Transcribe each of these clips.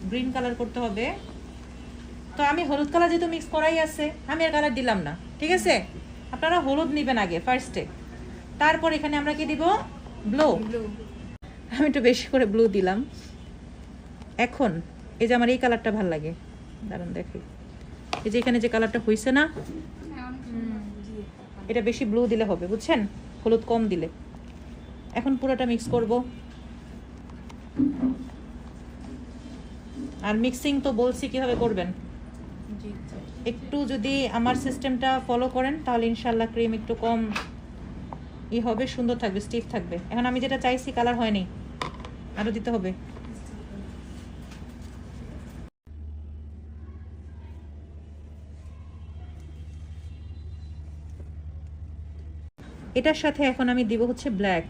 Green colour করতে হবে। তো আমি হলুদ কালার যেহেতু মিক্স করাই আছে, আমি আর কালার দিলাম না, ঠিক আছে? আপনারা হলুদ নেবেন আগে ফার্স্টে, তারপর এখানে আমরা কি দিব? ব্লু। আমি একটু বেশি করে ব্লু দিলাম। এখন এই যে আমার এই কালারটা ভাল লাগে, দাঁড়ান দেখি, এই যে এখানে যে কালারটা হইছে না, এটা বেশি ব্লু দিলে হবে, বুঝছেন? হলুদ কম দিলে। এখন পুরোটা মিক্স করব। আর মিক্সিং তো বলছি কিভাবে করবেন, একটু যদি আমার সিস্টেমটা ফলো করেন তাহলে ইনশাল্লাহ ক্রিম একটু কম হবে, সুন্দর থাকবে, স্টিফ থাকবে। এখন আমি যেটা চাইছি কালার হয়নি, আরো দিতে হবে। এটার সাথে এখন আমি দিব হচ্ছে ব্ল্যাক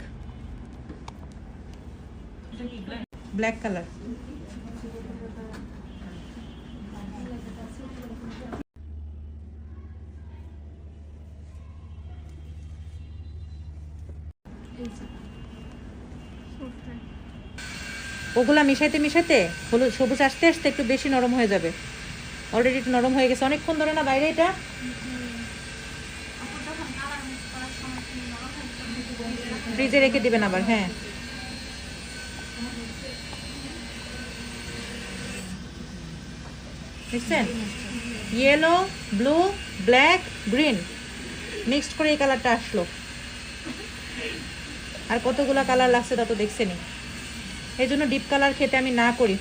কালার। ওগুলা মিশাইতে মিশাইতে হলুদ সবুজ আসতে আসতে একটু বেশি নরম হয়ে যাবে। অলরেডি একটু নরম হয়ে গেছে, অনেকক্ষণ ধরে না বাইরে, এটা ফ্রিজে রেখে দিবেন আবার। হ্যাঁ, দেখছেন? Yellow, blue, black, green mixed করে এই কালারটা আসলো। আর কতগুলা কালার লাগছে তা তো দেখছেনই। এই জন্য ডিপ কালার খেতে আমি না করি।